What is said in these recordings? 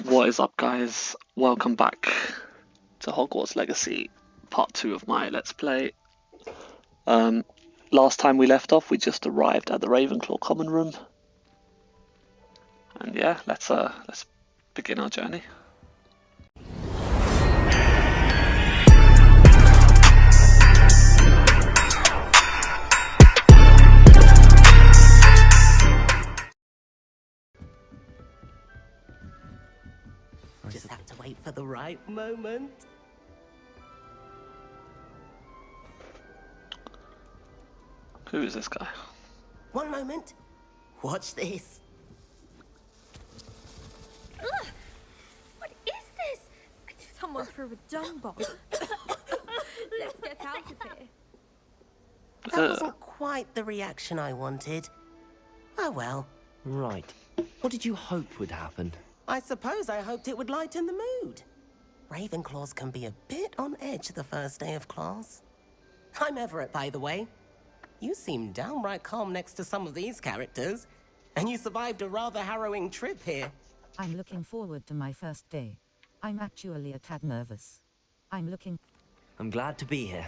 What is up, guys? Welcome back to Hogwarts Legacy, part 2 of my Let's Play. Last time we left off, we just arrived at the Ravenclaw common room. And yeah, let's begin our journey. Just have to wait for the right moment. Who is this guy? One moment. Watch this. Ugh! What is this? Someone threw a dung bomb. Let's get out of here. That wasn't quite the reaction I wanted. Oh well. Right. What did you hope would happen? I suppose I hoped it would lighten the mood. Ravenclaws can be a bit on edge the first day of class. I'm Everett, by the way. You seem downright calm next to some of these characters. And you survived a rather harrowing trip here. I'm looking forward to my first day. I'm actually a tad nervous. I'm glad to be here.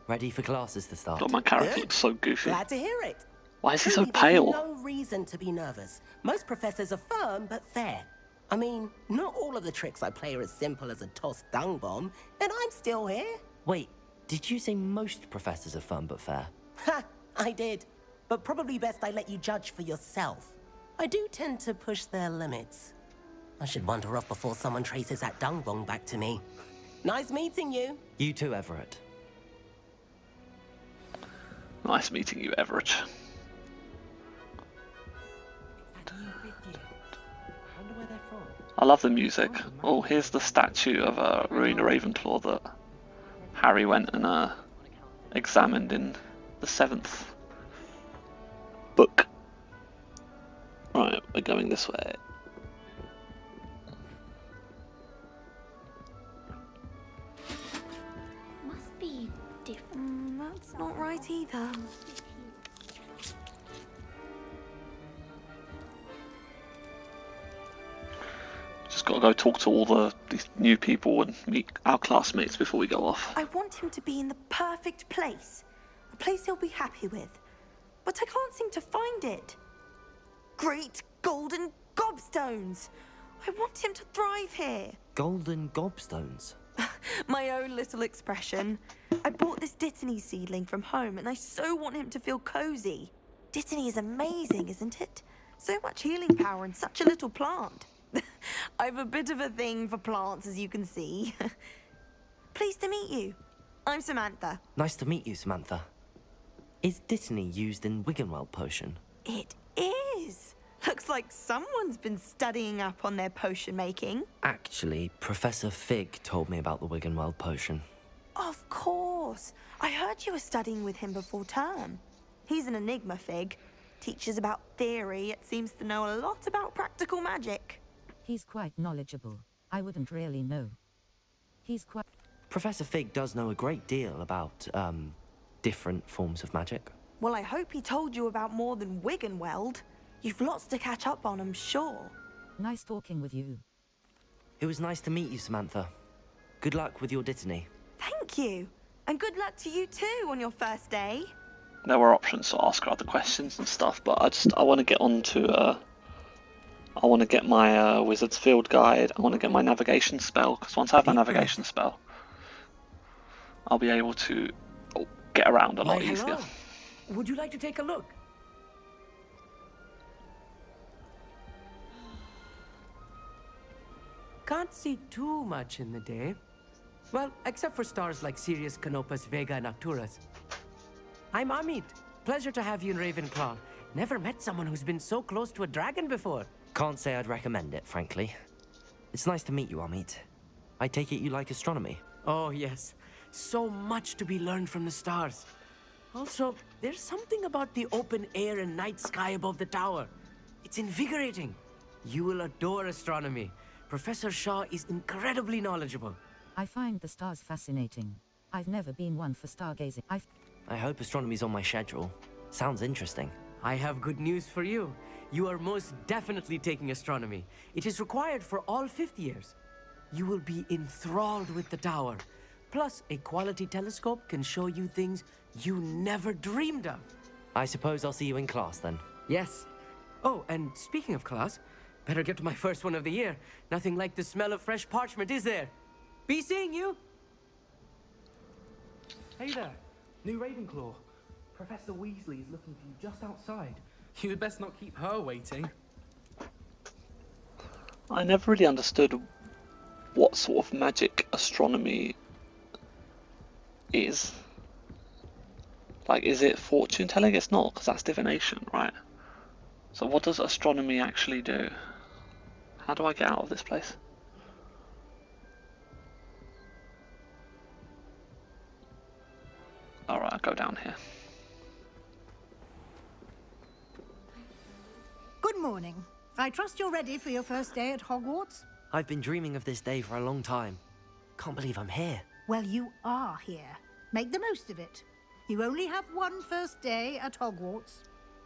Ready for classes to start. God, my character Good. looks so goofy. Glad to hear it. Why is he so Truly, pale? There's no reason to be nervous. Most professors are firm but fair. I mean, not all of the tricks I play are as simple as a tossed dung bomb, and I'm still here. Wait, did you say most professors are fun but fair? Ha! I did. But probably best I let you judge for yourself. I do tend to push their limits. I should wander off before someone traces that dung bomb back to me. Nice meeting you. You too, Everett. Nice meeting you, Everett. I love the music. Oh, here's the statue of Rowena Ravenclaw that Harry went and examined in the 7th book. Right, we're going this way. Must be different. That's not right either. Just got to go talk to all these new people and meet our classmates before we go off. I want him to be in the perfect place. A place he'll be happy with. But I can't seem to find it. Great golden gobstones! I want him to thrive here. Golden gobstones. My own little expression. I bought this Dittany seedling from home and I so want him to feel cozy. Dittany is amazing, isn't it? So much healing power in such a little plant. I've a bit of a thing for plants, as you can see. Pleased to meet you. I'm Samantha. Nice to meet you, Samantha. Is Dittany used in Wiggenweld potion? It is. Looks like someone's been studying up on their potion making. Actually, Professor Fig told me about the Wiggenweld potion. Of course. I heard you were studying with him before term. He's an enigma, Fig. Teaches about theory, yet seems to know a lot about practical magic. He's quite knowledgeable. I wouldn't really know. Professor Fig does know a great deal about, different forms of magic. Well, I hope he told you about more than Wiggenweld. You've lots to catch up on, I'm sure. Nice talking with you. It was nice to meet you, Samantha. Good luck with your Dittany. Thank you. And good luck to you too on your first day. There were options to ask her other questions and stuff, but I want to get on to I want to get my Wizard's Field Guide. I want to get my navigation spell, because once I have my navigation spell, I'll be able to get around a lot easier. Would you like to take a look? Can't see too much in the day. Well, except for stars like Sirius, Canopus, Vega, and Arcturus. I'm Amit. Pleasure to have you in Ravenclaw. Never met someone who's been so close to a dragon before. Can't say I'd recommend it, frankly. It's nice to meet you, Amit. I take it you like astronomy? Oh, yes. So much to be learned from the stars. Also, there's something about the open air and night sky above the tower. It's invigorating. You will adore astronomy. Professor Shaw is incredibly knowledgeable. I find the stars fascinating. I've never been one for stargazing. I hope astronomy's on my schedule. Sounds interesting. I have good news for you. You are most definitely taking astronomy. It is required for all fifth years. You will be enthralled with the tower. Plus, a quality telescope can show you things you never dreamed of. I suppose I'll see you in class then. Yes. Oh, and speaking of class, better get to my first one of the year. Nothing like the smell of fresh parchment, is there? Be seeing you! Hey there, new Ravenclaw. Professor Weasley is looking for you just outside. You'd best not keep her waiting. I never really understood what sort of magic astronomy is. Like, is it fortune telling? It's not, because that's divination, right? So what does astronomy actually do? How do I get out of this place? Alright, I'll go down here. Good morning. I trust you're ready for your first day at Hogwarts? I've been dreaming of this day for a long time. Can't believe I'm here. Well, you are here. Make the most of it. You only have one first day at Hogwarts.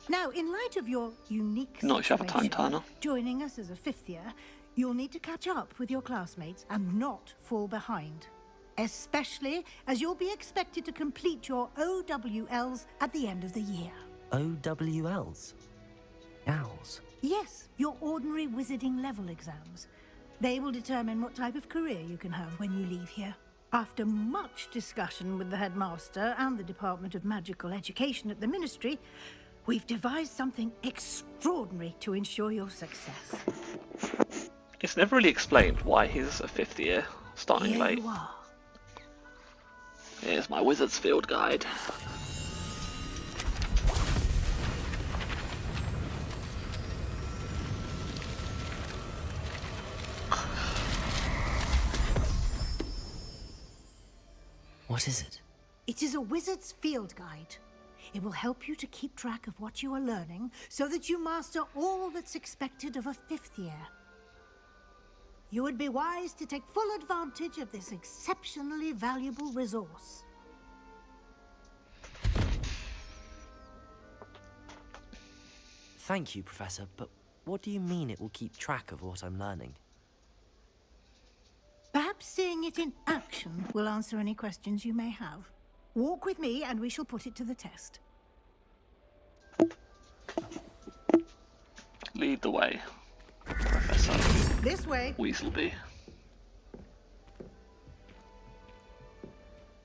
Now, in light of your unique Not sure if I have a time situation, turner. joining us as a fifth year, you'll need to catch up with your classmates and not fall behind. Especially as you'll be expected to complete your OWLs at the end of the year. OWLs? Owls? Yes, your ordinary wizarding level exams. They will determine what type of career you can have when you leave here. After much discussion with the headmaster and the Department of Magical Education at the Ministry, we've devised something extraordinary to ensure your success. It's never really explained why he's a fifth year, starting Here late. you are. Here's my Wizard's Field guide. What is it? It is a wizard's field guide. It will help you to keep track of what you are learning so that you master all that's expected of a fifth year. You would be wise to take full advantage of this exceptionally valuable resource. Thank you, Professor, but what do you mean it will keep track of what I'm learning? Perhaps seeing it in action will answer any questions you may have. Walk with me and we shall put it to the test. Lead the way, Professor This way. Weaselby.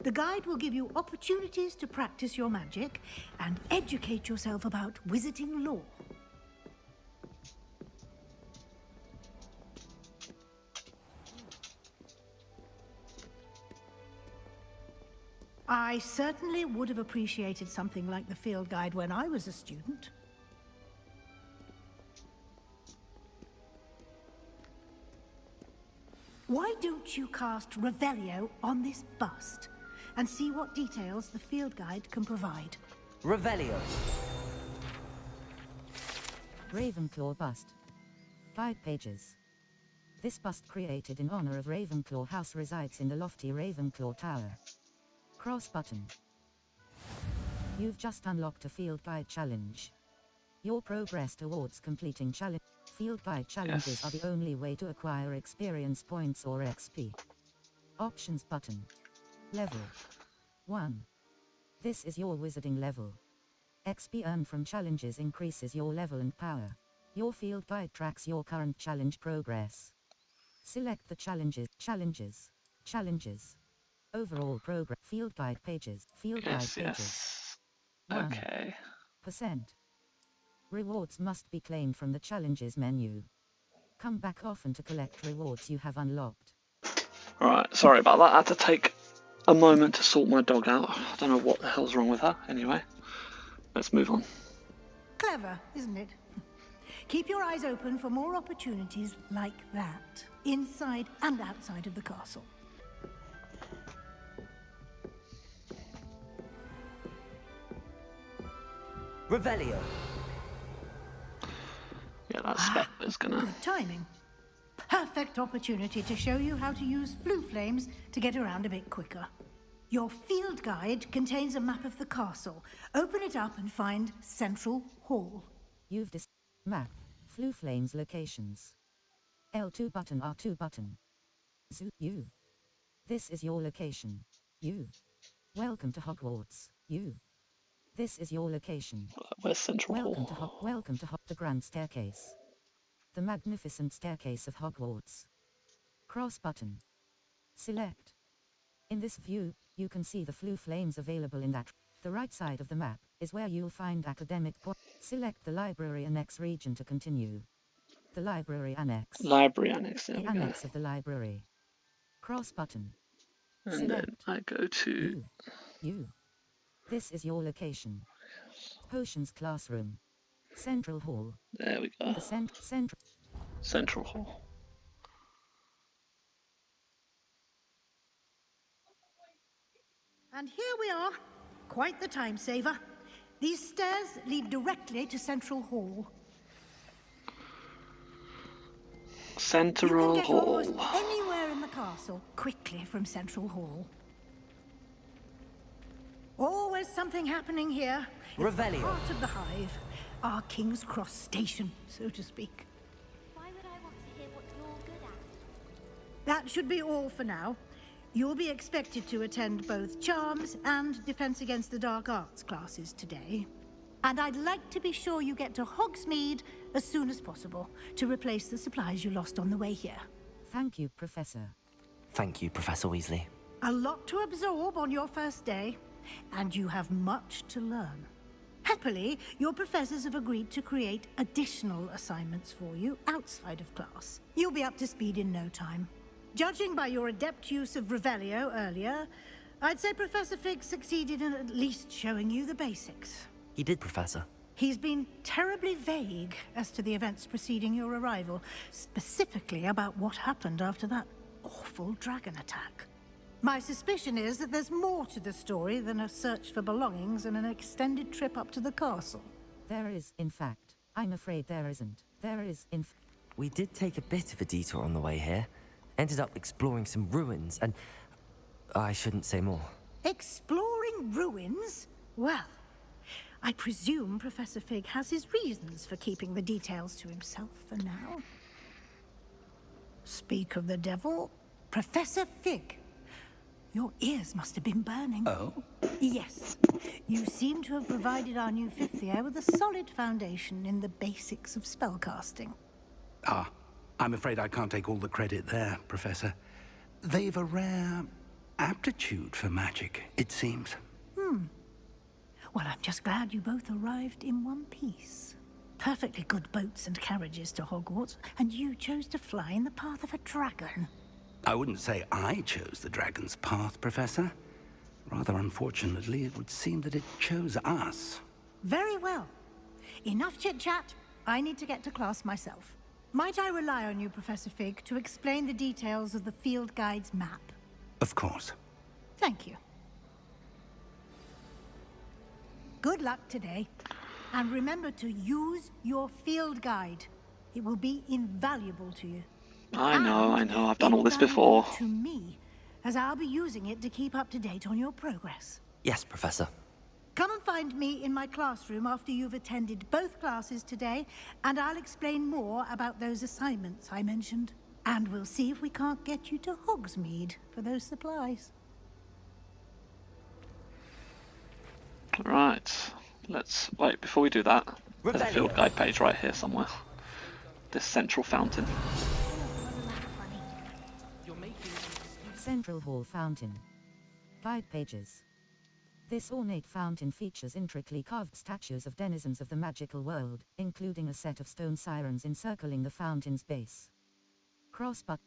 The guide will give you opportunities to practice your magic and educate yourself about wizarding lore. I certainly would have appreciated something like the field guide when I was a student. Why don't you cast Revelio on this bust and see what details the field guide can provide? Revelio. Ravenclaw bust. 5 pages. This bust created in honor of Ravenclaw House resides in the lofty Ravenclaw Tower. Cross button. You've just unlocked a field guide challenge. Your progress towards completing challenge. Field guide challenges are the only way to acquire experience points or XP. Options button. Level 1. This is your wizarding level. XP earned from challenges increases your level and power. Your field guide tracks your current challenge progress. Select the challenges. Overall progress. Field guide pages. Field guide pages. Yes. 1%. Okay. Rewards must be claimed from the challenges menu. Come back often to collect rewards you have unlocked. Alright, sorry about that. I had to take a moment to sort my dog out. I don't know what the hell's wrong with her. Anyway, let's move on. Clever, isn't it? Keep your eyes open for more opportunities like that, inside and outside of the castle. Revelio. Yeah, that spec is gonna... Good timing. Perfect opportunity to show you how to use flue flames to get around a bit quicker. Your field guide contains a map of the castle. Open it up and find Central Hall. You've map. Flue flames locations. L2 button R2 button. U. This is your location. U. Welcome to Hogwarts. U. This is your location. Where's Central Welcome Hall? to the Grand Staircase. The magnificent staircase of Hogwarts. Cross button. Select. In this view, you can see the flue flames available in that. The right side of the map is where you'll find academic Select the Library Annex region to continue. The Library Annex. Library Annex, there The we go. annex of the library. Cross button. And Select. then I go to... You. This is your location. Potions classroom. Central Hall. There we go. The Central Hall. And here we are. Quite the time saver. These stairs lead directly to Central Hall. Central You can get Hall. almost anywhere in the castle quickly from Central Hall. Always something happening here. It's Revelio. part of the hive. Our King's Cross station, so to speak. Why would I want to hear what you're good at? That should be all for now. You'll be expected to attend both Charms and Defense Against the Dark Arts classes today. And I'd like to be sure you get to Hogsmeade as soon as possible to replace the supplies you lost on the way here. Thank you, Professor. Thank you, Professor Weasley. A lot to absorb on your first day, and you have much to learn. Happily, your professors have agreed to create additional assignments for you outside of class. You'll be up to speed in no time. Judging by your adept use of Revelio earlier, I'd say Professor Fig succeeded in at least showing you the basics. He did, Professor. He's been terribly vague as to the events preceding your arrival, specifically about what happened after that awful dragon attack. My suspicion is that there's more to the story than a search for belongings and an extended trip up to the castle. There is, in fact. I'm afraid there isn't. There is, We did take a bit of a detour on the way here. Ended up exploring some ruins and... I shouldn't say more. Exploring ruins? Well, I presume Professor Fig has his reasons for keeping the details to himself for now. Speak of the devil, Professor Fig. Your ears must have been burning. Oh? Yes. You seem to have provided our new fifth year with a solid foundation in the basics of spellcasting. Ah, I'm afraid I can't take all the credit there, Professor. They've a rare aptitude for magic, it seems. Well, I'm just glad you both arrived in one piece. Perfectly good boats and carriages to Hogwarts, and you chose to fly in the path of a dragon. I wouldn't say I chose the dragon's path, Professor. Rather unfortunately, it would seem that it chose us. Very well. Enough chit-chat. I need to get to class myself. Might I rely on you, Professor Fig, to explain the details of the field guide's map? Of course. Thank you. Good luck today. And remember to use your field guide. It will be invaluable to you. I know, I've done all this before. To me, as I'll be using it to keep up to date on your progress. Yes, Professor. Come and find me in my classroom after you've attended both classes today, and I'll explain more about those assignments I mentioned. And we'll see if we can't get you to Hogsmeade for those supplies. Right, let's wait before we do that. There's a field guide page right here somewhere. This central fountain. Central Hall Fountain. Guide pages. This ornate fountain features intricately carved statues of denizens of the magical world, including a set of stone sirens encircling the fountain's base. Cross button.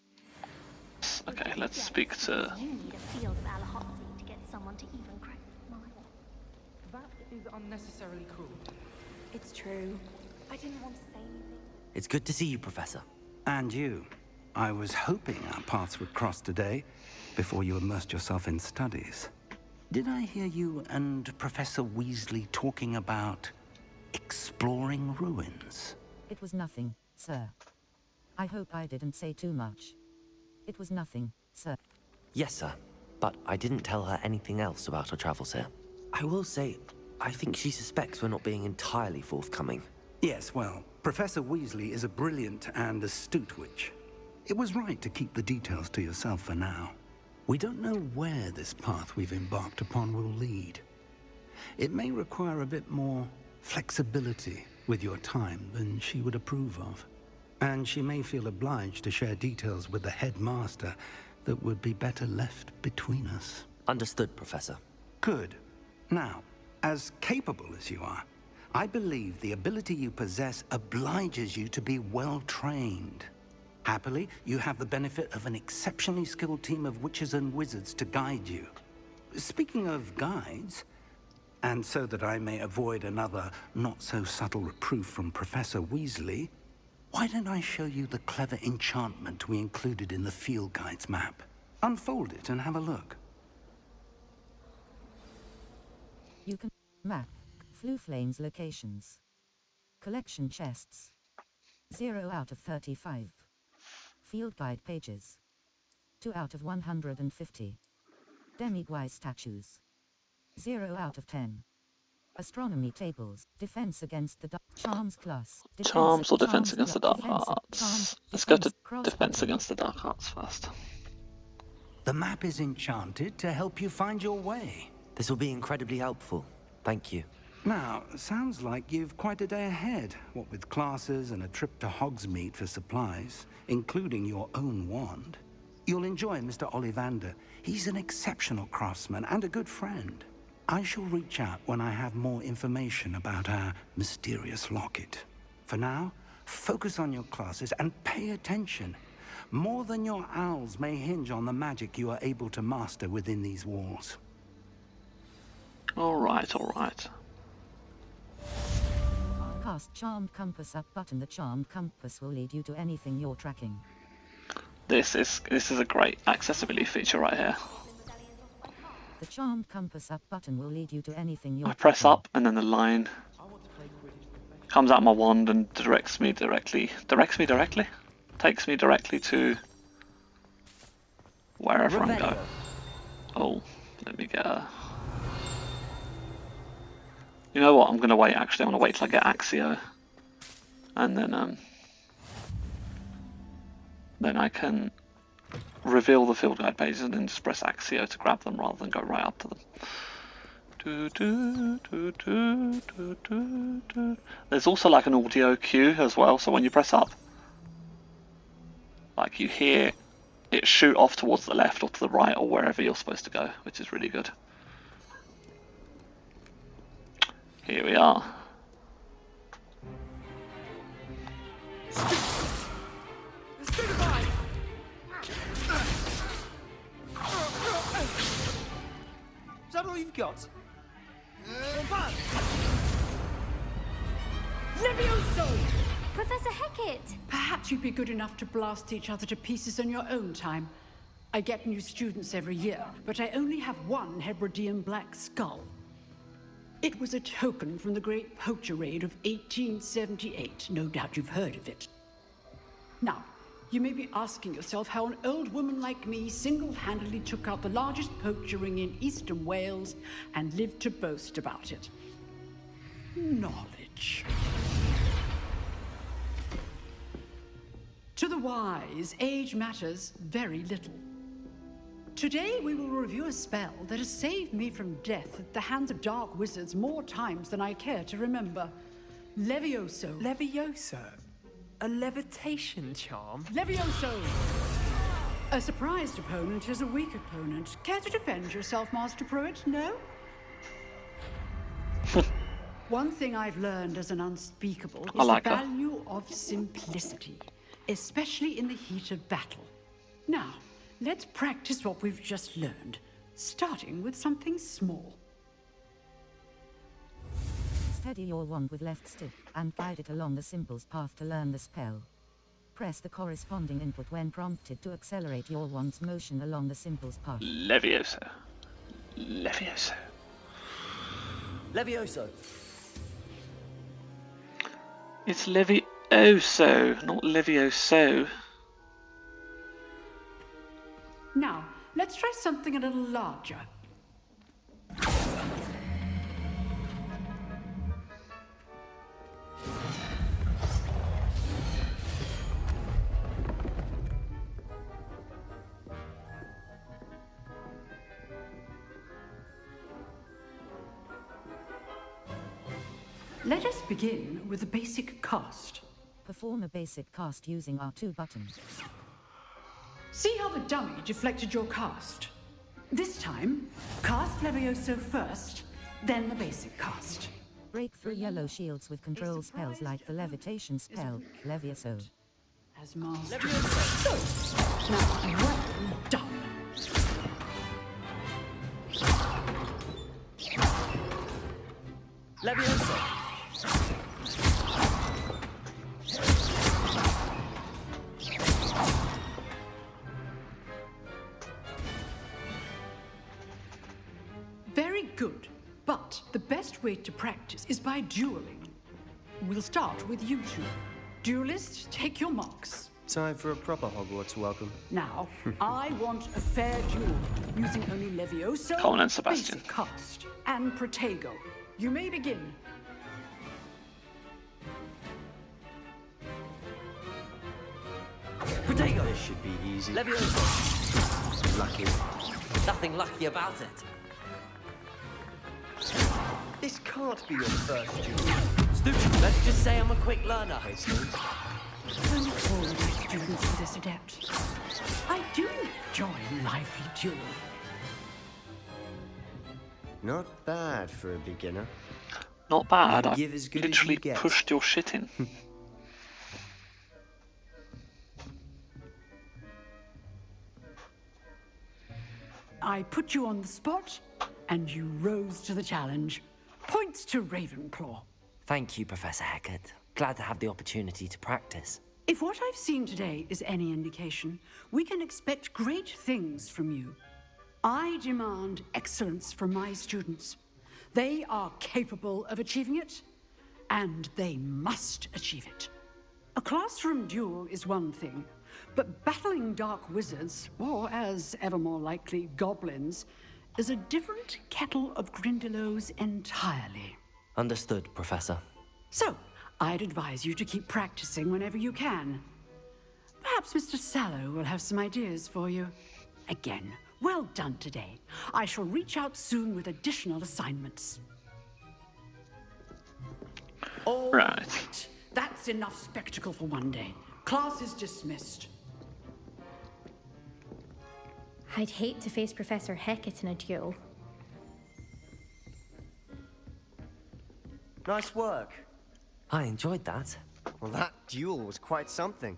Okay, let's speak to... You need a field of Alahopsy to get someone to even crack a smile. That is unnecessarily cruel. It's true. I didn't want to say anything. It's good to see you, Professor. And you. I was hoping our paths would cross today, before you immersed yourself in studies. Did I hear you and Professor Weasley talking about exploring ruins? It was nothing, sir. I hope I didn't say too much. It was nothing, sir. Yes, sir. but I didn't tell her anything else about our travels here. I will say, I think she suspects we're not being entirely forthcoming. Yes, well, Professor Weasley is a brilliant and astute witch. It was right to keep the details to yourself for now. We don't know where this path we've embarked upon will lead. It may require a bit more flexibility with your time than she would approve of. And she may feel obliged to share details with the headmaster that would be better left between us. Understood, Professor. Good. Now, as capable as you are, I believe the ability you possess obliges you to be well trained. Happily, you have the benefit of an exceptionally skilled team of witches and wizards to guide you. Speaking of guides, and so that I may avoid another not-so-subtle reproof from Professor Weasley, why don't I show you the clever enchantment we included in the field guide's map? Unfold it and have a look. You can map Fluflane's locations. Collection chests. 0 out of 35. Field guide pages. 2 out of 150. Demiguise statues. 0 out of 10. Astronomy tables. Defense against the dark. Charms class. Charms or defense against the dark defense, arts? charms, Let's go to defense, defense cross-button. against the dark arts first. The map is enchanted to help you find your way. This will be incredibly helpful. Thank you. Now, sounds like you've quite a day ahead, what with classes and a trip to Hogsmeade for supplies, including your own wand. You'll enjoy Mr. Ollivander. He's an exceptional craftsman and a good friend. I shall reach out when I have more information about our mysterious locket. For now, focus on your classes and pay attention. More than your owls may hinge on the magic you are able to master within these walls. Alright, alright. Cast Charmed Compass up button. The Charmed Compass will lead you to anything you're tracking. This is a great accessibility feature right here. The Charmed Compass up button will lead you to anything you're I press tracking. up and then the line comes out of my wand and takes me directly to wherever I'm going. Oh, let me get a... You know what, I'm going to wait actually, I'm going to wait till I get Axio. And then I can reveal the field guide pages and then just press Axio to grab them rather than go right up to them. There's also like an audio cue as well, so when you press up, like you hear it shoot off towards the left or to the right or wherever you're supposed to go, which is really good. Here we are. Is that all you've got? Levioso! Professor Hecat! Perhaps you'd be good enough to blast each other to pieces in your own time. I get new students every year, but I only have one Hebridean black skull. It was a token from the Great Poacher Raid of 1878. No doubt you've heard of it. Now, you may be asking yourself how an old woman like me single-handedly took out the largest poacher ring in eastern Wales and lived to boast about it. Knowledge. To the wise, age matters very little. Today we will review a spell that has saved me from death at the hands of dark wizards more times than I care to remember. Levioso. Levioso? A levitation charm? Levioso! A surprised opponent is a weak opponent. Care to defend yourself, Master Pruitt? No? One thing I've learned as an unspeakable is the value of simplicity, especially in the heat of battle. Now, let's practice what we've just learned, starting with something small. Steady your wand with left stick and guide it along the symbol's path to learn the spell. Press the corresponding input when prompted to accelerate your wand's motion along the symbol's path. Levioso. Levioso. Levioso. It's Levioso, not Levioso. Now, Let's try something a little larger. Let us begin with the basic cast. Perform a basic cast using R2 button. See how the dummy deflected your cast? This time, cast Levioso first, then the basic cast. Break through yellow shields with control spells like the levitation spell, Levioso. As master. Good. Now, well done. Leviosa! Very good. But the best way to practice is by dueling. We'll start with you two. Duelists, take your marks. Time for a proper Hogwarts welcome. Now, I want a fair duel, using only Levioso, Come on then, Sebastian. basic cast, and Protego. You may begin. Protego! This should be easy. Leviosa! Lucky. Nothing lucky about it. This can't be your first duel. Stupid, let's just say I'm a quick learner. I look forward to students for this adept. I do enjoy lively duel. Not bad for a beginner. Not bad. You I give as good as literally you get. pushed your shit in. I put you on the spot, and you rose to the challenge. Points to Ravenclaw. Thank you, Professor Hecat. Glad to have the opportunity to practice. If what I've seen today is any indication, we can expect great things from you. I demand excellence from my students. They are capable of achieving it, and they must achieve it. A classroom duel is one thing, but battling dark wizards, or as ever more likely, goblins, is a different kettle of Grindylows entirely. Understood, Professor. So, I'd advise you to keep practicing whenever you can. Perhaps Mr. Sallow will have some ideas for you. Again, well done today. I shall reach out soon with additional assignments. All right. That's enough spectacle for one day. Class is dismissed. I'd hate to face Professor Hecat in a duel. Nice work. I enjoyed that. Well, that duel was quite something.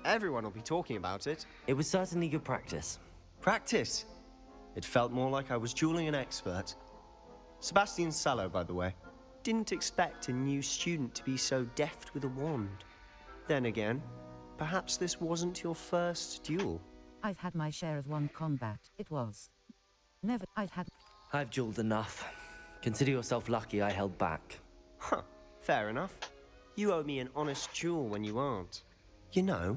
Everyone will be talking about it. It was certainly good practice. Practice? It felt more like I was dueling an expert. Sebastian Sallow, by the way. Didn't expect a new student to be so deft with a wand. Then again, perhaps this wasn't your first duel. I've had my share of wand combat. It was. Never. I've dueled enough. Consider yourself lucky I held back. Huh, fair enough. You owe me an honest duel when you aren't. You know,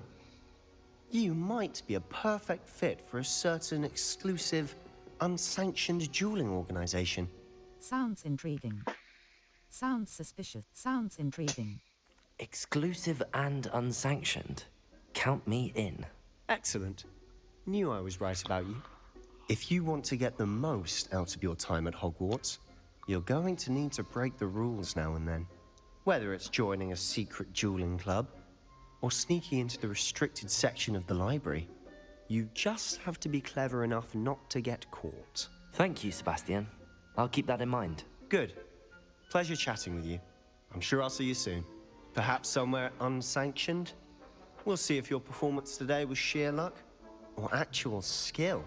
you might be a perfect fit for a certain exclusive, unsanctioned dueling organization. Sounds intriguing. Sounds suspicious. Sounds intriguing. Exclusive and unsanctioned. Count me in. Excellent. Knew I was right about you. If you want to get the most out of your time at Hogwarts, you're going to need to break the rules now and then. Whether it's joining a secret dueling club, or sneaking into the restricted section of the library, you just have to be clever enough not to get caught. Thank you, Sebastian. I'll keep that in mind. Good. Pleasure chatting with you. I'm sure I'll see you soon. Perhaps somewhere unsanctioned? We'll see if your performance today was sheer luck or actual skill.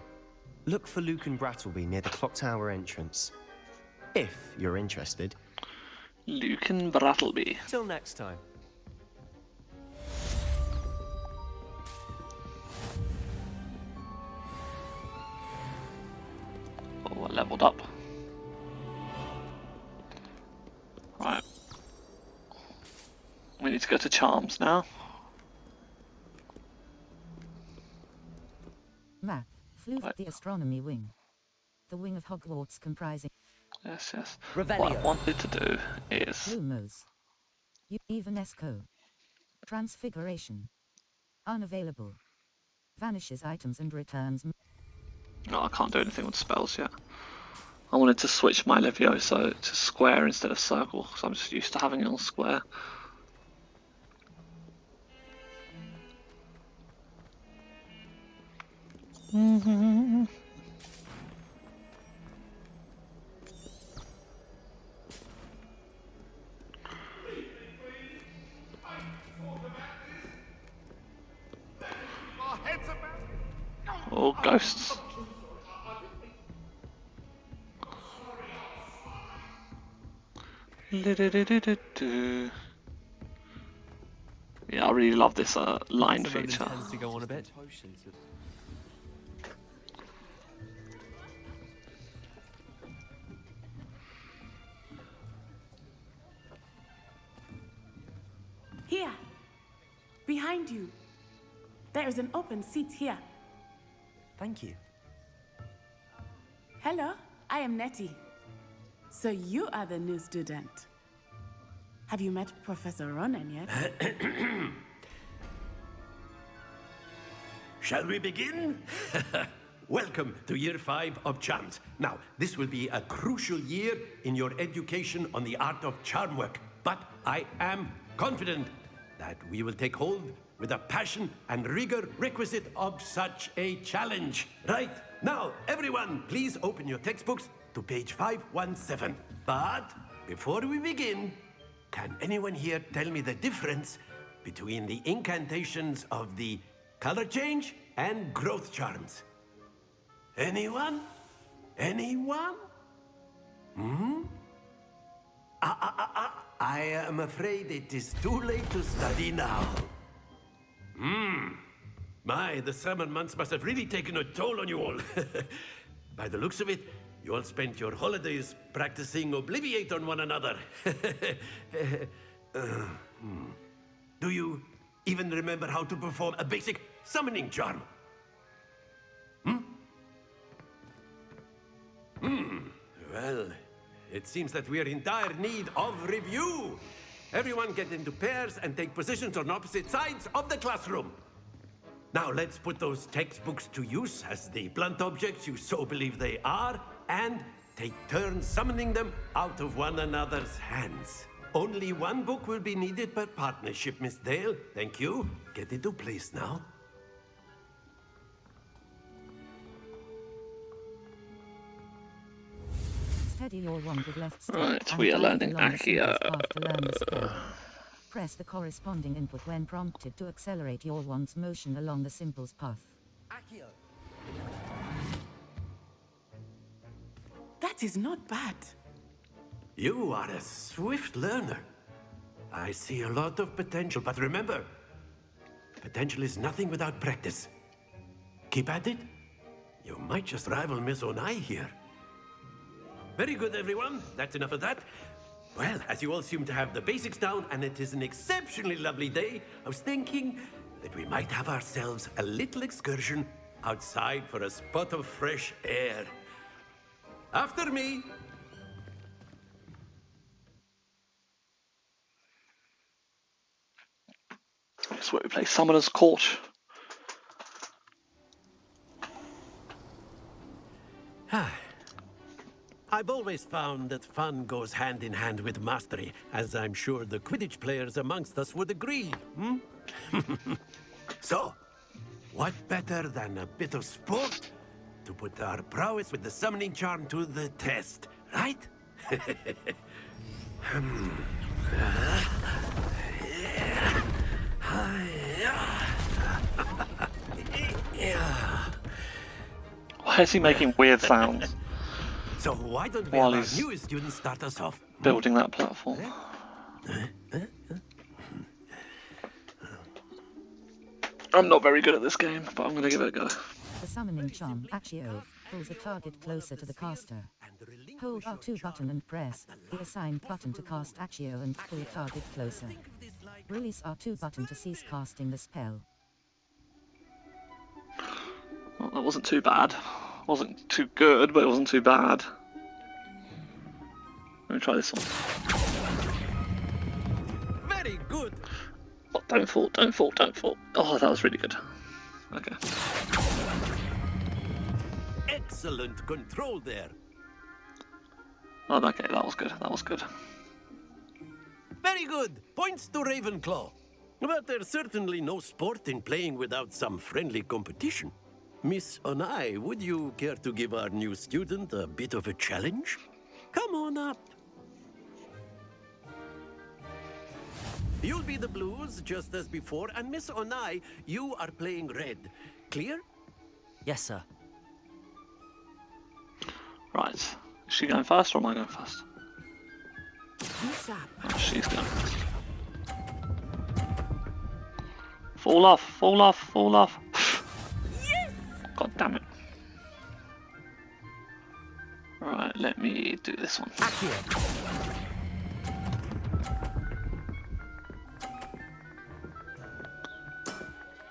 Look for Luke and Brattleby near the clock tower entrance. If you're interested. Luke and Brattleby. Till next time. Oh, I leveled up. Right. We need to go to Charms now. Map Flew the astronomy wing. The wing of Hogwarts comprising... Yes, yes. Revelio. What I wanted to do is... Lumos. Evanesco. Transfiguration. Unavailable. Vanishes items and returns... No, I can't do anything with spells yet. I wanted to switch my Levioso to square instead of circle, because I'm just used to having it on square. Oh, ghosts. Yeah, I really love this line feature. Tends to go on a bit. Here, behind you. There is an open seat here. Thank you. Hello, I am Nettie. So you are the new student. Have you met Professor Ronan yet? Shall we begin? Welcome to Year 5 of Charms. Now, this will be a crucial year in your education on the art of charm work, but I am confident that we will take hold with the passion and rigor requisite of such a challenge. Right, now, everyone, please open your textbooks to page 517. But before we begin, can anyone here tell me the difference between the incantations of the color change and growth charms? Anyone? Anyone? I am afraid it is too late to study now. My, the summer months must have really taken a toll on you all. By the looks of it, you all spent your holidays practicing Obliviate on one another. Do you even remember how to perform a basic summoning charm? Well, it seems that we are in dire need of review. Everyone get into pairs and take positions on opposite sides of the classroom. Now let's put those textbooks to use as the blunt objects you so believe they are, and take turns summoning them out of one another's hands. Only one book will be needed per partnership, Miss Dale. Thank you. Get into place now. Steady your wand with left stick. Right, we are learning Accio. To learn the spell. Press the corresponding input when prompted to accelerate your wand's motion along the symbol's path. Accio. That is not bad. You are a swift learner. I see a lot of potential, but remember, potential is nothing without practice. Keep at it. You might just rival Miss Onai here. Very good, everyone. That's enough of that. Well, as you all seem to have the basics down, and it is an exceptionally lovely day, I was thinking that we might have ourselves a little excursion outside for a spot of fresh air. After me. That's where we play Summoner's Court. I've always found that fun goes hand in hand with mastery, as I'm sure the Quidditch players amongst us would agree, So, what better than a bit of sport to put our prowess with the summoning charm to the test, right? Why is he making weird sounds? So why don't we While have our he's newest student start us off? Building that platform. I'm not very good at this game, but I'm going to give it a go. The summoning charm, Accio, pulls a target closer to the caster. Hold R2 button and press the assigned button to cast Accio and pull target closer. Release R2 button to cease casting the spell. Well, that wasn't too bad. Wasn't too good, but it wasn't too bad. Let me try this one. Very good. Oh, don't fall, don't fall, don't fall. Oh, that was really good. Okay. Excellent control there. Oh, okay, that was good, that was good. Very good. Points to Ravenclaw. But there's certainly no sport in playing without some friendly competition. Miss Onai, would you care to give our new student a bit of a challenge? Come on up. You'll be the blues, just as before, and Miss Onai, you are playing red. Clear? Yes, sir. Right. Is she going first or am I going first? Oh, she's going first. Fall off, fall off, fall off. Yes! God damn it. Right, let me do this one.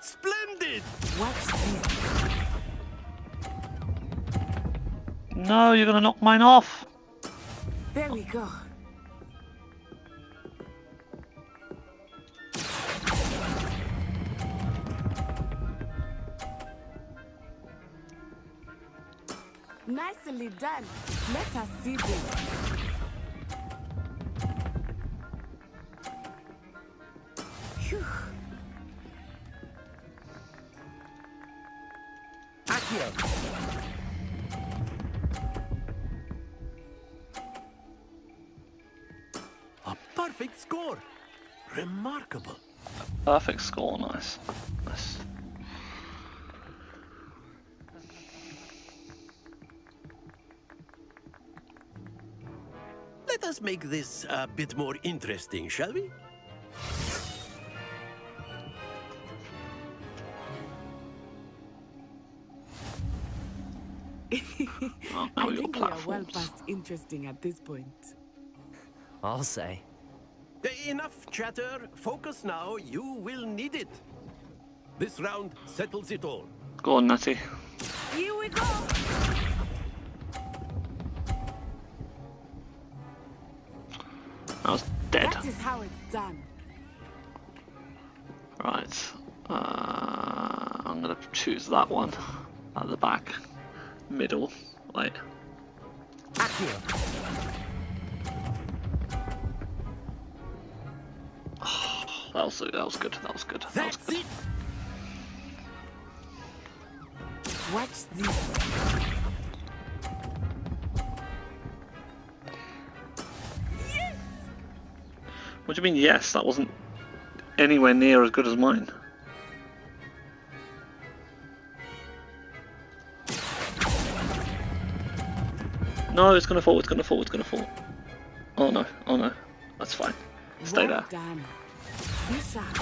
Splendid! Watch this. No, you're gonna knock mine off. There we go. Nicely done. Let us see this. Phew. A perfect score. Remarkable. Perfect score, nice. Nice. Let us make this a bit more interesting, shall we? Oh, I think we are well past interesting at this point. I'll say. Enough chatter. Focus now. You will need it. This round settles it all. Go on, Natty. Here we go. I was dead. That is how it's done. Right. I'm gonna choose that one at the back, middle. Wait. Oh, that was good. That was good. That was good. That's it. Watch this. What do you mean? Yes, that wasn't anywhere near as good as mine. No, it's gonna fall. It's gonna fall. It's gonna fall. Oh no! Oh no! That's fine. Stay Well there. done. Be sharp.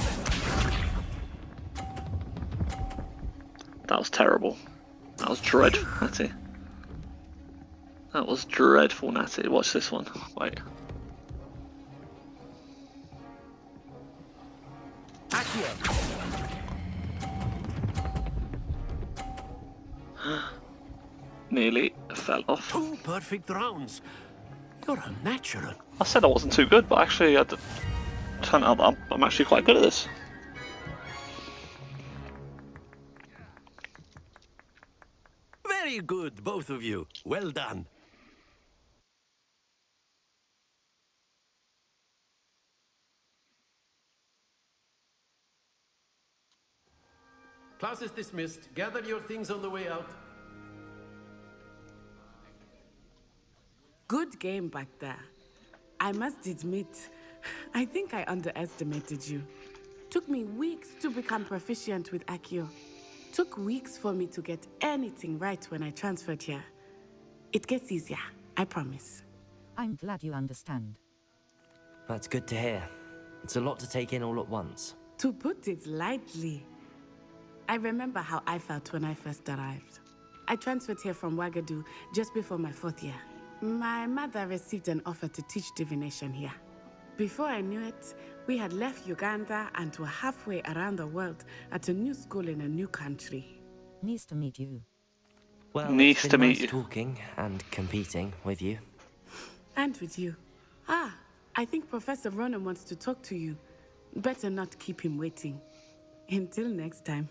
That was terrible. That was dreadful, Natty. That was dreadful, Natty. Watch this one. Wait. Nearly fell off. 2 perfect rounds. You're a natural. I said I wasn't too good, but actually, it turned out that I'm actually quite good at this. Very good, both of you. Well done. Class is dismissed. Gather your things on the way out. Good game back there. I must admit, I think I underestimated you. Took me weeks to become proficient with Accio. Took weeks for me to get anything right when I transferred here. It gets easier, I promise. I'm glad you understand. That's good to hear. It's a lot to take in all at once. To put it lightly, I remember how I felt when I first arrived. I transferred here from Wagadu just before my 4th year. My mother received an offer to teach divination here. Before I knew it, we had left Uganda and were halfway around the world at a new school in a new country. Nice to meet you. Well, Nice it's been to meet nice you. talking and competing with you. And with you. Ah, I think Professor Ronan wants to talk to you. Better not keep him waiting. Until next time.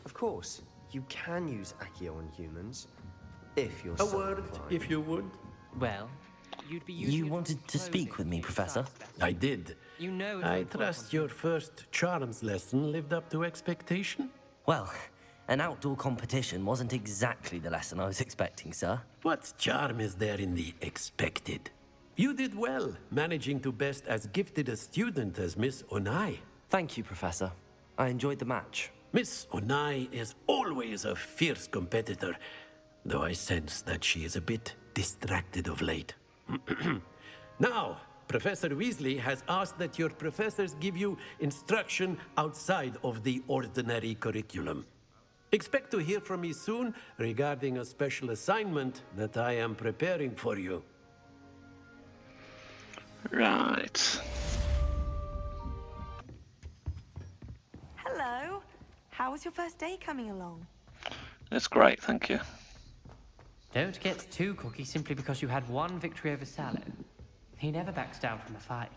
Of course, you can use Accio on humans, if you're A so word, inclined. if you would. Well, you wanted to speak with me, Professor? I did. You know I trust your first charms lesson lived up to expectation? Well, an outdoor competition wasn't exactly the lesson I was expecting, sir. What charm is there in the expected? You did well, managing to best as gifted a student as Miss Onai. Thank you, Professor. I enjoyed the match. Miss Onai is always a fierce competitor, though I sense that she is a bit distracted of late. Now, Professor Weasley has asked that your professors give you instruction outside of the ordinary curriculum. Expect to hear from me soon regarding a special assignment that I am preparing for you. Right. Hello. How was your first day coming along? It's great, thank you. Don't get too cocky simply because you had one victory over Sallow. He never backs down from a fight.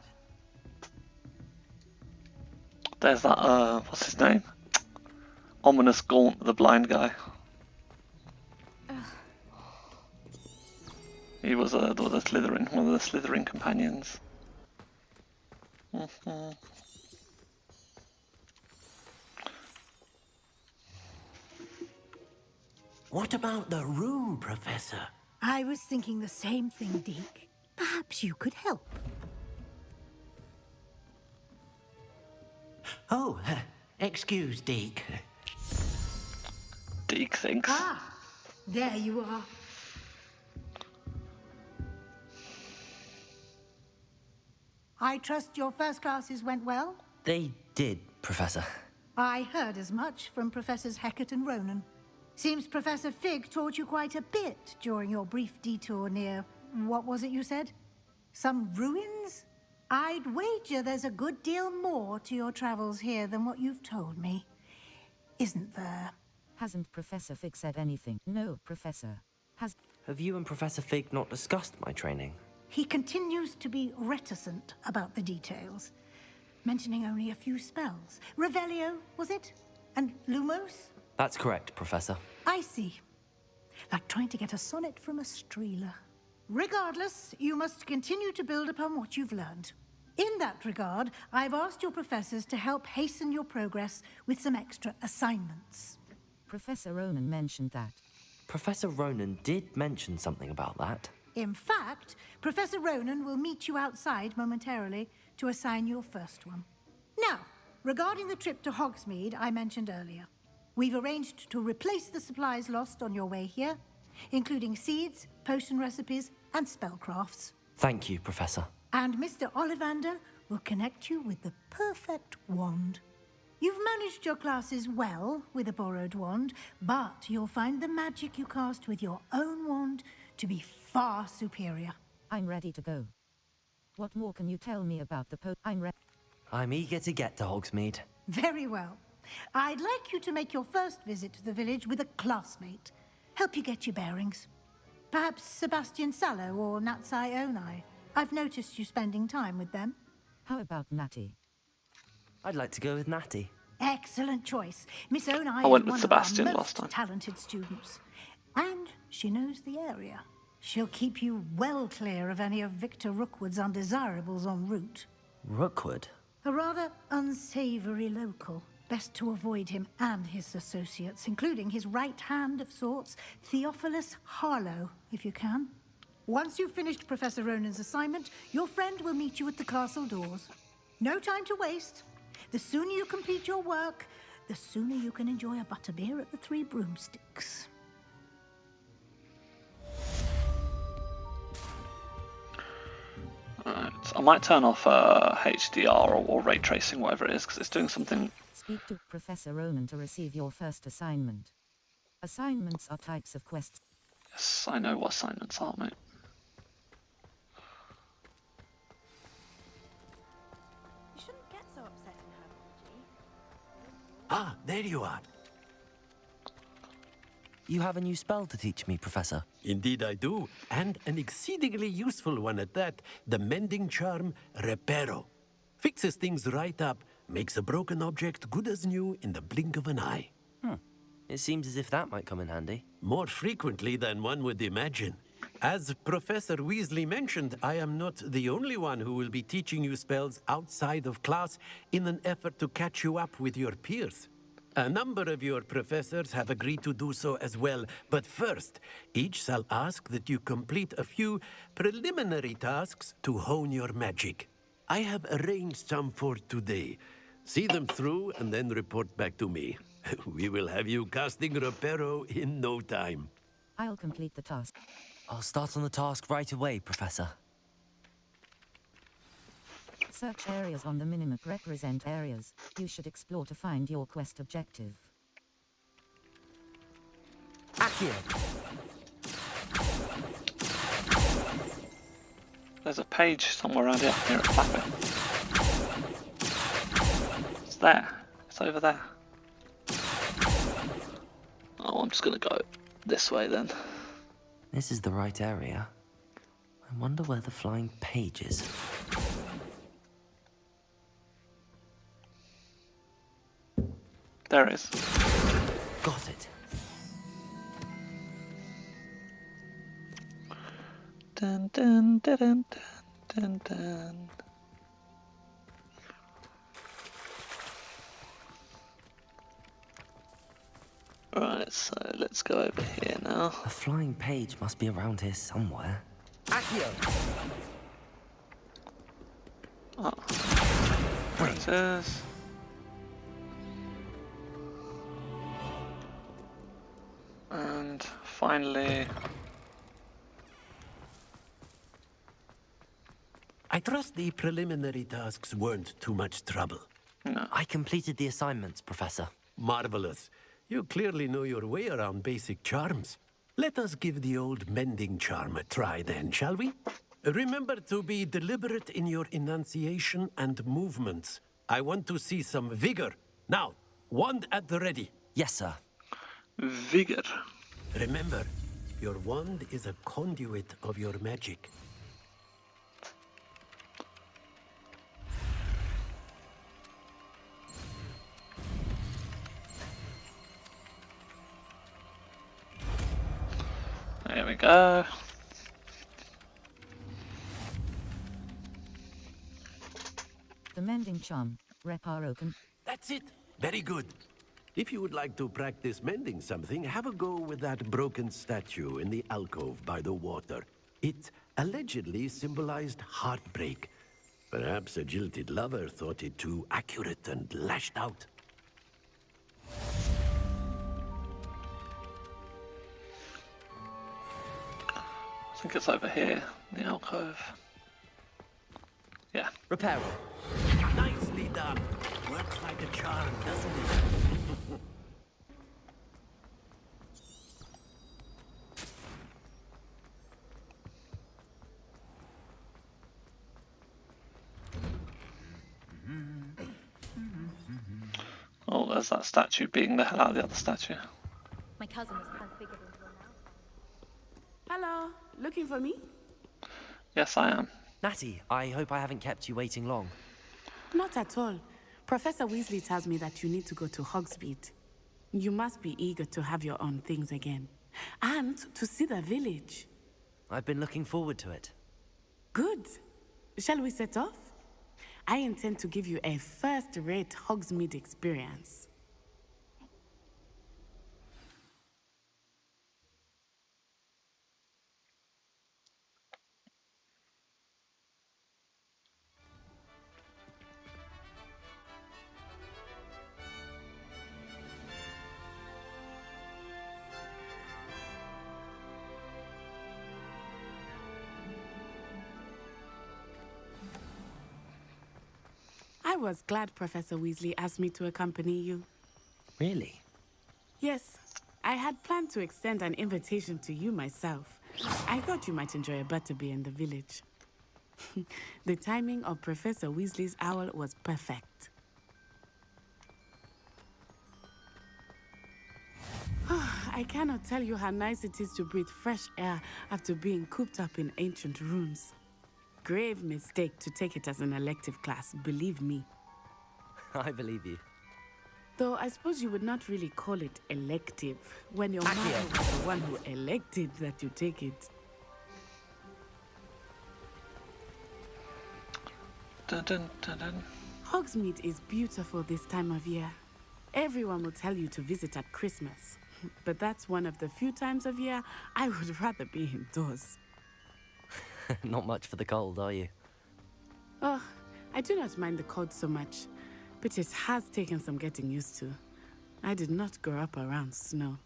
There's that, what's his name? Ominous Gaunt, the blind guy. He was one of the Slytherin companions. What about the room, Professor? I was thinking the same thing, Deke. Perhaps you could help. Oh, excuse, Deke. Deke thinks. Ah, there you are. I trust your first classes went well? They did, Professor. I heard as much from Professors Hecat and Ronan. Seems Professor Fig taught you quite a bit during your brief detour near... what was it you said? Some ruins? I'd wager there's a good deal more to your travels here than what you've told me. Isn't there? Hasn't Professor Fig said anything? No, Professor. Have you and Professor Fig not discussed my training? He continues to be reticent about the details, mentioning only a few spells. Revelio, was it? And Lumos? That's correct, Professor. I see. Like trying to get a sonnet from a streeler. Regardless, you must continue to build upon what you've learned. In that regard, I've asked your professors to help hasten your progress with some extra assignments. Professor Ronan mentioned that. Professor Ronan did mention something about that. In fact, Professor Ronan will meet you outside momentarily to assign your first one. Now, regarding the trip to Hogsmeade I mentioned earlier, we've arranged to replace the supplies lost on your way here, including seeds, potion recipes, and spellcrafts. Thank you, Professor. And Mr. Ollivander will connect you with the perfect wand. You've managed your classes well with a borrowed wand, but you'll find the magic you cast with your own wand to be far superior. I'm ready to go. What more can you tell me about the I'm eager to get to Hogsmeade. Very well. I'd like you to make your first visit to the village with a classmate. Help you get your bearings. Perhaps Sebastian Sallow or Natsai Onai. I've noticed you spending time with them. How about Natty? I'd like to go with Natty. Excellent choice. Miss Onai I went is with one Sebastian of our last time. most talented students. And she knows the area. She'll keep you well clear of any of Victor Rookwood's undesirables en route. Rookwood? A rather unsavory local. Best to avoid him and his associates, including his right hand of sorts, Theophilus Harlow, if you can. Once you've finished Professor Ronan's assignment, your friend will meet you at the castle doors. No time to waste. The sooner you complete your work, the sooner you can enjoy a butterbeer at the Three Broomsticks. Right. I might turn off HDR or ray tracing, whatever it is, because it's doing something. Speak to Professor Ronan to receive your first assignment. Assignments are types of quests. Yes, I know what assignments are, mate. You shouldn't get so upset and have G. Ah, there you are. You have a new spell to teach me, Professor. Indeed I do, and an exceedingly useful one at that. The mending charm, Reparo. Fixes things right up, makes a broken object good as new in the blink of an eye. It seems as if that might come in handy. More frequently than one would imagine. As Professor Weasley mentioned, I am not the only one who will be teaching you spells outside of class in an effort to catch you up with your peers. A number of your professors have agreed to do so as well, but first, each shall ask that you complete a few preliminary tasks to hone your magic. I have arranged some for today. See them through and then report back to me. We will have you casting Reparo in no time. I'll complete the task. I'll start on the task right away, Professor. Search areas on the minimap represent areas you should explore to find your quest objective. Accio! There's a page somewhere around here. Here at Flappy. It's there. It's over there. Oh, I'm just gonna go this way then. This is the right area. I wonder where the flying page is. There it is. Got it. Dun dun dun dun dun dun. Right, so let's go over here now. The flying page must be around here somewhere. Accio! Oh. There it is. And finally... I trust the preliminary tasks weren't too much trouble. No. I completed the assignments, Professor. Marvelous. You clearly know your way around basic charms. Let us give the old mending charm a try then, shall we? Remember to be deliberate in your enunciation and movements. I want to see some vigor. Now, wand at the ready. Yes, sir. Vigor. Remember, your wand is a conduit of your magic. There we go. The mending charm, Reparo can... That's it. Very good. If you would like to practice mending something, have a go with that broken statue in the alcove by the water. It allegedly symbolized heartbreak. Perhaps a jilted lover thought it too accurate and lashed out. I think it's over here, the alcove. Yeah. Repair. Nicely done. Works like a charm, doesn't it? Oh, there's that statue beating the hell out of the other statue. My cousin was transfigured into a mouse. Hello, looking for me? Yes, I am. Natty, I hope I haven't kept you waiting long. Not at all. Professor Weasley tells me that you need to go to Hogsmeade. You must be eager to have your own things again. And to see the village. I've been looking forward to it. Good. Shall we set off? I intend to give you a first-rate Hogsmeade experience. I was glad Professor Weasley asked me to accompany you. Really? Yes, I had planned to extend an invitation to you myself. I thought you might enjoy a butterbeer in the village. The timing of Professor Weasley's owl was perfect. I cannot tell you how nice it is to breathe fresh air after being cooped up in ancient ruins. Grave mistake to take it as an elective class, believe me. I believe you. Though I suppose you would not really call it elective when your mother was the one who elected that you take it. Dun, dun, dun, dun. Hogsmeade is beautiful this time of year. Everyone will tell you to visit at Christmas. But that's one of the few times of year I would rather be indoors. Not much for the cold, are you? Oh, I do not mind the cold so much, but it has taken some getting used to. I did not grow up around snow.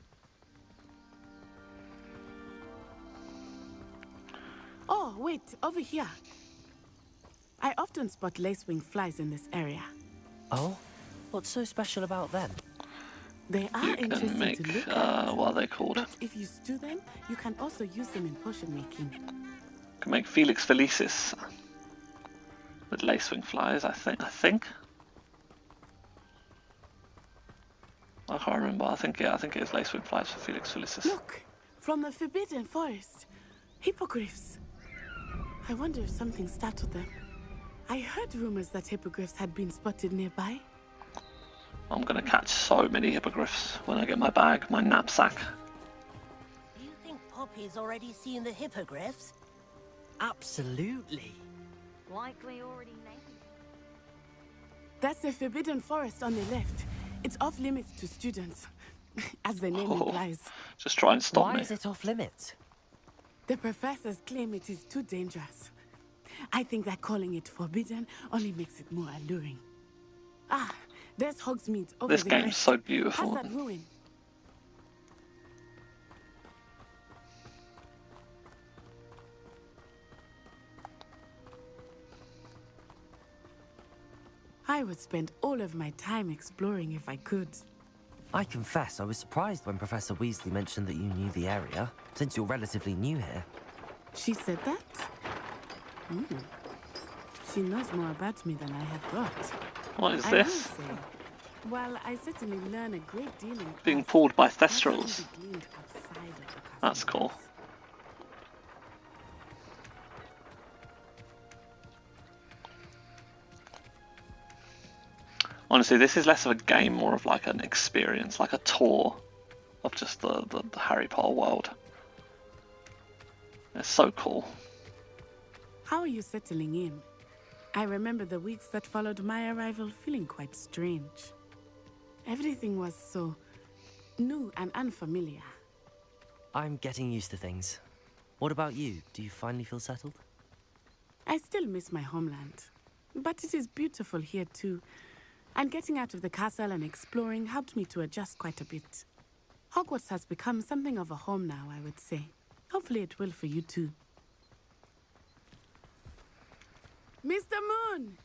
Oh, wait, over here. I often spot lacewing flies in this area. Oh? What's so special about them? They are You can interesting make, to look at. what are they called? But if you stew them, you can also use them in potion making. You can make Felix Felicis with lacewing flies, I think. I can't remember. I think it is lacewing flies for Felix Felicis. Look, from the Forbidden Forest. Hippogriffs. I wonder if something startled them. I heard rumors that hippogriffs had been spotted nearby. I'm gonna catch so many hippogriffs when I get my bag, my knapsack. Do you think Poppy's already seen the hippogriffs? Absolutely. Likely already named. That's the Forbidden Forest on the left. It's off limits to students, as the name implies. Just try and stop me. Why is it off limits? The professors claim it is too dangerous. I think that calling it forbidden only makes it more alluring. Ah, there's Hogsmeade over This the game's crest. so beautiful. How's that ruin? I would spend all of my time exploring if I could. I confess I was surprised when Professor Weasley mentioned that you knew the area, since you're relatively new here. She said that? She knows more about me than I had thought. What is I this? will say, while I certainly learn a great deal in Being class, pulled by what can Thestrals. be gleaned outside of the castle That's cool. walls. Honestly, this is less of a game, more of like an experience, like a tour of just the Harry Potter world. It's so cool. How are you settling in? I remember the weeks that followed my arrival feeling quite strange. Everything was so new and unfamiliar. I'm getting used to things. What about you? Do you finally feel settled? I still miss my homeland, but it is beautiful here too. And getting out of the castle and exploring helped me to adjust quite a bit. Hogwarts has become something of a home now, I would say. Hopefully it will for you too. Mr. Moon!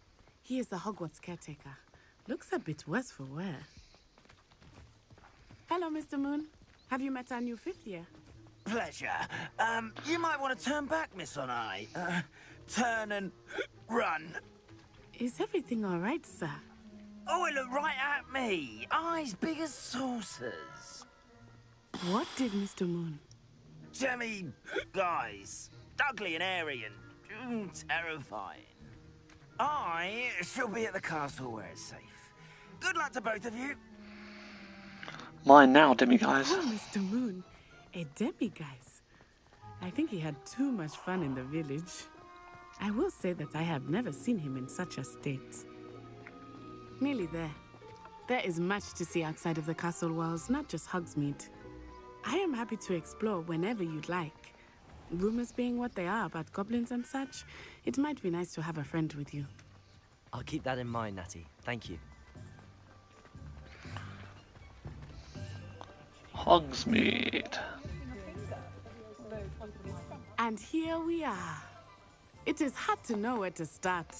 He is the Hogwarts caretaker. Looks a bit worse for wear. Hello, Mr. Moon. Have you met our new fifth year? Pleasure. You might want to turn back, Miss Onai. Turn and run. Is everything all right, sir? Oh, it looked right at me. Eyes big as saucers. What did Mr. Moon? Jemmy guys. Ugly and airy and terrifying. I shall be at the castle where it's safe. Good luck to both of you. Mine now, Demiguise. Oh, Mr. Moon. A demiguise. I think he had too much fun in the village. I will say that I have never seen him in such a state. Nearly there. There is much to see outside of the castle walls, not just Hogsmeade. I am happy to explore whenever you'd like. Rumors being what they are about goblins and such, it might be nice to have a friend with you. I'll keep that in mind, Natty. Thank you. Hogsmeade. And here we are. It is hard to know where to start.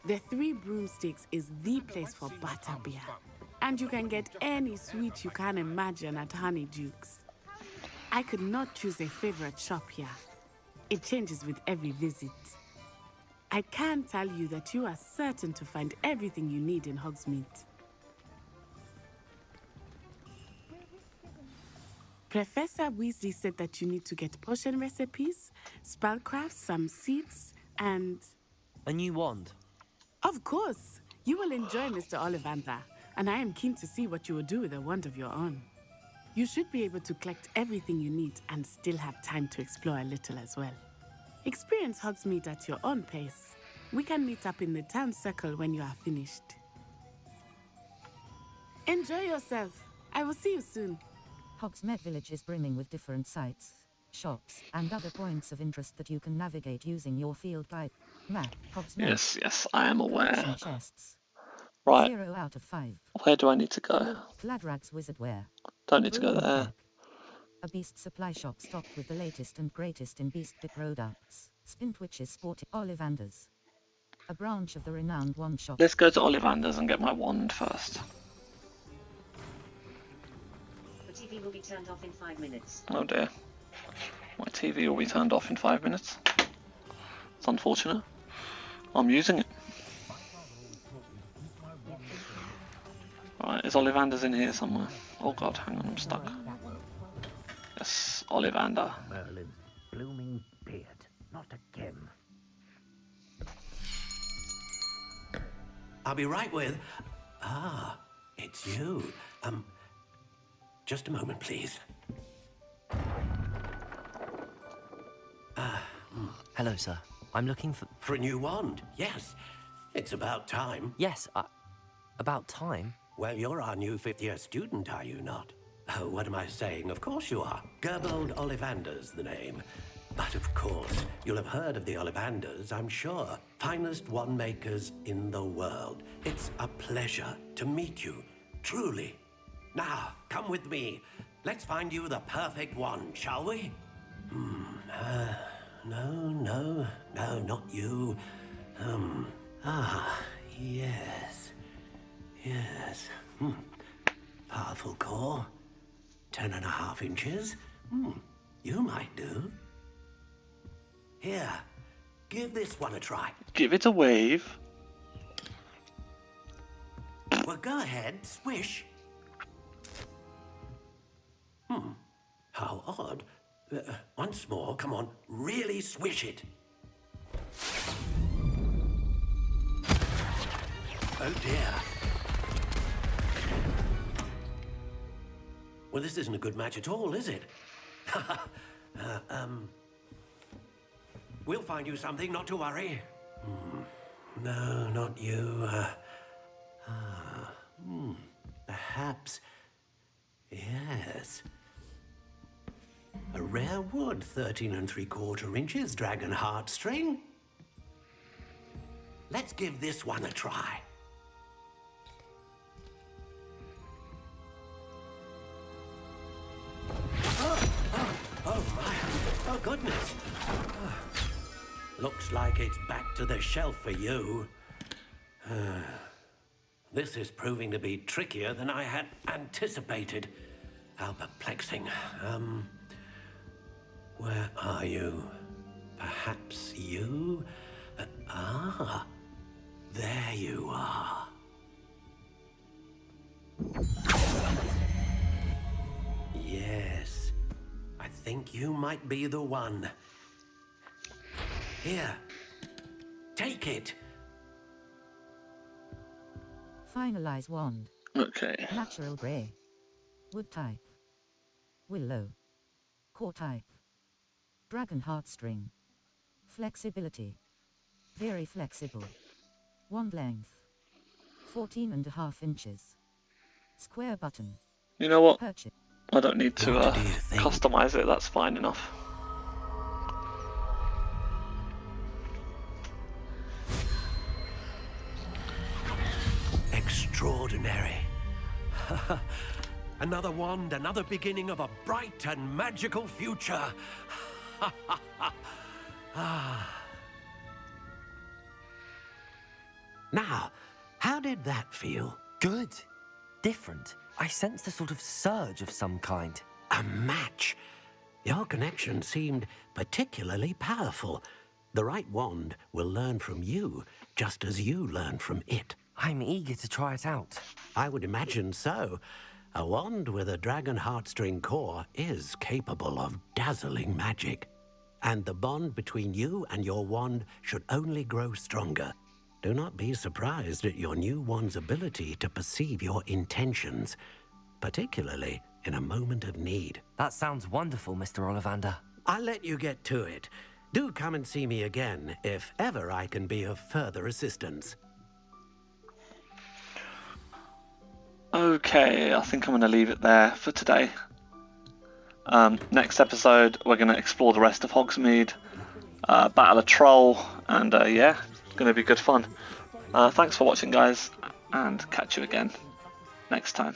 The Three Broomsticks is the place for butterbeer. And you can get any sweet you can imagine at Honeydukes. I could not choose a favorite shop here. It changes with every visit. I can tell you that you are certain to find everything you need in Hogsmeade. Professor Weasley said that you need to get potion recipes, spellcraft, some seeds, and... A new wand. Of course! You will enjoy Mr. Ollivander, and I am keen to see what you will do with a wand of your own. You should be able to collect everything you need and still have time to explore a little as well. Experience Hogsmeade at your own pace. We can meet up in the town circle when you are finished. Enjoy yourself. I will see you soon. Hogsmeade Village is brimming with different sites, shops, and other points of interest that you can navigate using your field guide map. Hogsmeade. Yes, I am aware. Collection chests. Right. 0 out of 5. Where do I need to go? Gladrag's Wizardwear. Don't need to go there. A beast supply shop stocked with the latest and greatest in beast products. Spintwitch's Sporty Ollivanders. A branch of the renowned wand shop. Let's go to Ollivander's and get my wand first. The TV will be turned off in 5 minutes. Oh dear. My TV will be turned off in 5 minutes. It's unfortunate. I'm using it. Right, is Ollivander's in here somewhere? Oh god, hang on, I'm stuck. Yes, Ollivander. Merlin's blooming beard, not again. I'll be right with... Ah, it's you. Just a moment, please. Hello, sir. I'm looking for... For a new wand, yes. It's about time. Yes, about time? Well, you're our new 5th-year student, are you not? Oh, what am I saying? Of course you are. Gerbold Ollivander's the name. But of course, you'll have heard of the Ollivanders, I'm sure. Finest wand makers in the world. It's a pleasure to meet you, truly. Now, come with me. Let's find you the perfect wand, shall we? No, not you. Yes. Powerful core. 10.5 inches. You might do. Here, give this one a try. Give it a wave. Well, go ahead, swish. How odd. Once more, come on, really swish it. Oh dear. Well, this isn't a good match at all, is it? We'll find you something, not to worry. No, not you. Perhaps. Yes. A rare wood, 13 3/4 inches, dragon heartstring. Let's give this one a try. Oh my, oh goodness. Looks like it's back to the shelf for you. This is proving to be trickier than I had anticipated. How perplexing. Where are you? Perhaps you? There you are. Yes, I think you might be the one. Here, take it. Finalize wand. Okay. Natural grey. Wood type. Willow. Core type. Dragon heartstring. Flexibility. Very flexible. Wand length. 14.5 inches. Square button. You know what? Purchase. I don't need to customize it, that's fine enough. Extraordinary. Another wand, another beginning of a bright and magical future. Now, how did that feel? Good. Different. I sensed a sort of surge of some kind. A match. Your connection seemed particularly powerful. The right wand will learn from you, just as you learn from it. I'm eager to try it out. I would imagine so. A wand with a dragon heartstring core is capable of dazzling magic. And the bond between you and your wand should only grow stronger. Do not be surprised at your new wand's ability to perceive your intentions, particularly in a moment of need. That sounds wonderful, Mr. Ollivander. I'll let you get to it. Do come and see me again if ever I can be of further assistance. Okay, I think I'm going to leave it there for today. Next episode, we're going to explore the rest of Hogsmeade, battle a troll, and yeah, it's going to be good fun. Thanks for watching, guys, and catch you again next time.